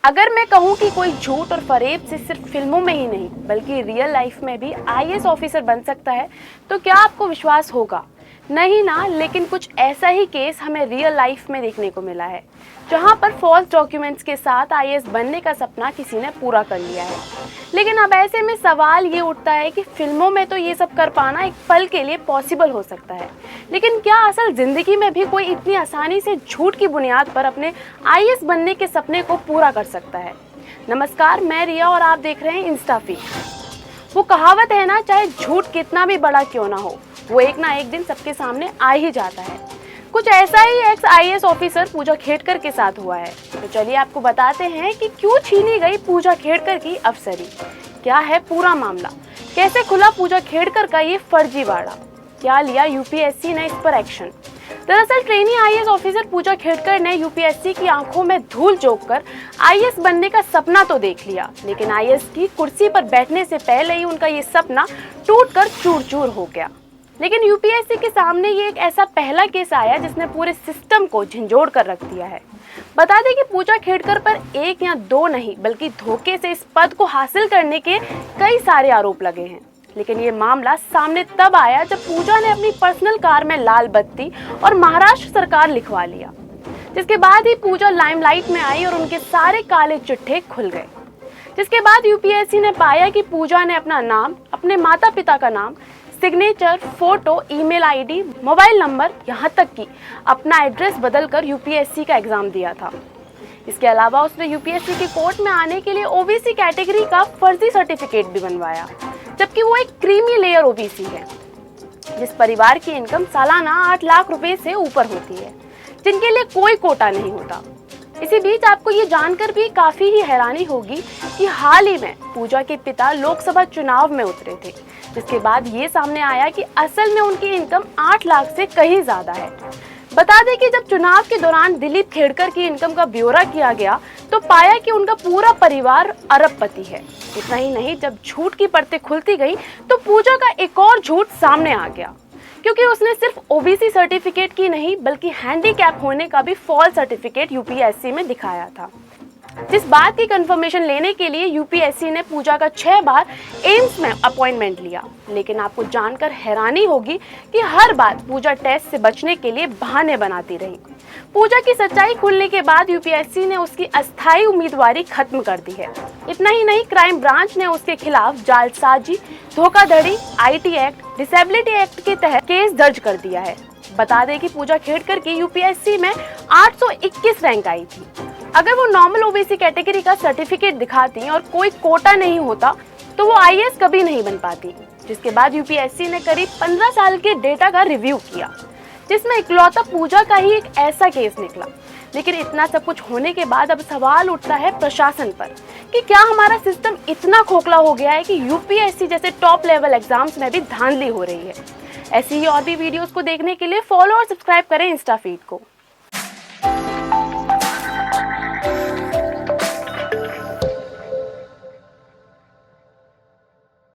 अगर मैं कहूँ कि कोई झूठ और फरेब से सिर्फ फिल्मों में ही नहीं बल्कि रियल लाइफ में भी आईएएस ऑफिसर बन सकता है तो क्या आपको विश्वास होगा? नहीं ना, लेकिन कुछ ऐसा ही केस हमें रियल लाइफ में देखने को मिला है जहां पर फॉल्स डॉक्यूमेंट्स के साथ आईएएस बनने का सपना किसी ने पूरा कर लिया है। लेकिन अब ऐसे में सवाल ये उठता है कि फिल्मों में तो ये सब कर पाना एक पल के लिए पॉसिबल हो सकता है, लेकिन क्या असल जिंदगी में भी कोई इतनी आसानी से झूठ की बुनियाद पर अपने आईएएस बनने के सपने को पूरा कर सकता है? नमस्कार, मैं रिया और आप देख रहे हैं इंस्टाफीड। वो कहावत है ना, चाहे झूठ कितना भी बड़ा क्यों ना हो, वो एक ना एक दिन सबके सामने आ ही जाता है। कुछ ऐसा ही एक्स आईएएस ऑफिसर पूजा खेड़कर के साथ हुआ है। तो चलिए आपको बताते हैं कि क्यों छीनी गई पूजा खेड़कर की अफसरी, क्या है पूरा मामला, कैसे खुला पूजा खेड़कर का ये फर्जीवाड़ा, क्या लिया यूपीएससी ने इस पर एक्शन। दरअसल ट्रेनी आईएएस ऑफिसर पूजा खेड़कर ने यूपीएससी की आंखों में धूल झोंककर आईएएस बनने का सपना तो देख लिया, लेकिन आईएएस की कुर्सी पर बैठने से पहले ही उनका ये सपना टूटकर चूर-चूर हो गया। लेकिन यूपीएससी के सामने ये एक ऐसा पहला केस आया जिसने पूरे सिस्टम को झंझोड़ कर रख दिया है। बता दें कि पूजा खेड़कर पर एक या दो नहीं बल्कि धोखे से इस पद को हासिल करने के कई सारे आरोप लगे हैं। लेकिन ये मामला सामने तब आया जब पूजा ने अपनी पर्सनल कार में लाल बत्ती और महाराष्ट्र सरकार लिखवा लिया, जिसके बाद ही पूजा लाइमलाइट में आई और उनके सारे काले चिट्ठे खुल गए। जिसके बाद यूपीएससी ने पाया कि पूजा ने अपना नाम, अपने माता पिता का नाम, signature, photo, email ID, mobile number, यहाँ तक कि अपना एड्रेस बदलकर यूपीएससी का एग्जाम दिया था। इसके अलावा उसने यूपीएससी के कोर्ट में आने के लिए ओबीसी कैटेगरी का फर्जी सर्टिफिकेट भी बनवाया, जबकि वो एक क्रीमी लेयर ओबीसी है जिस परिवार की इनकम सालाना 8 लाख रुपए से ऊपर होती है, जिनके लिए कोई कोटा नहीं होता। इसी बीच आपको ये जानकर भी काफी ही हैरानी होगी कि हाल ही में पूजा के पिता लोकसभा चुनाव में उतरे थे, जिसके बाद ये सामने आया कि असल में उनकी इनकम 8 लाख से कहीं ज्यादा है। बता दें कि जब चुनाव के दौरान दिलीप खेड़कर की इनकम का ब्यौरा किया गया तो पाया कि उनका पूरा परिवार अरबपति है। इतना ही नहीं, जब झूठ की परतें खुलती गई तो पूजा का एक और झूठ सामने आ गया, क्योंकि उसने सिर्फ ओबीसी सर्टिफिकेट की नहीं बल्कि हैंडीकैप होने का भी फॉल्स सर्टिफिकेट यूपीएससी में दिखाया था। जिस बात की कंफर्मेशन लेने के लिए यूपीएससी ने पूजा का 6 बार एम्स में अपॉइंटमेंट लिया। लेकिन आपको जानकर हैरानी होगी कि हर बार पूजा टेस्ट से बचने के लिए बहाने बनाती रही। पूजा की सच्चाई खुलने के बाद यूपीएससी ने उसकी अस्थायी उम्मीदवारी खत्म कर दी है। इतना ही नहीं, क्राइम ब्रांच ने उसके खिलाफ जालसाजी, धोखाधड़ी, आईटी एक्ट, डिसेबिलिटी एक्ट के तहत केस दर्ज कर दिया है। बता दें कि पूजा खेड़कर की यूपीएससी में 821 रैंक आई थी। अगर वो नॉर्मल ओबीसी कैटेगरी का सर्टिफिकेट दिखाती और कोई कोटा नहीं होता तो वो आईएएस कभी नहीं बन पाती। जिसके बाद यूपीएससी ने करीब 15 साल के डेटा का रिव्यू किया, जिसमें इकलौता पूजा का ही एक ऐसा केस निकला। लेकिन इतना सब कुछ होने के बाद अब सवाल उठता है प्रशासन पर कि क्या हमारा सिस्टम इतना खोखला हो गया है कि यूपीएससी जैसे टॉप लेवल एग्जाम्स में भी धांधली हो रही है। ऐसी ही और भी वीडियोस को देखने के लिए फॉलो और सब्सक्राइब करें इंस्टाफीड को।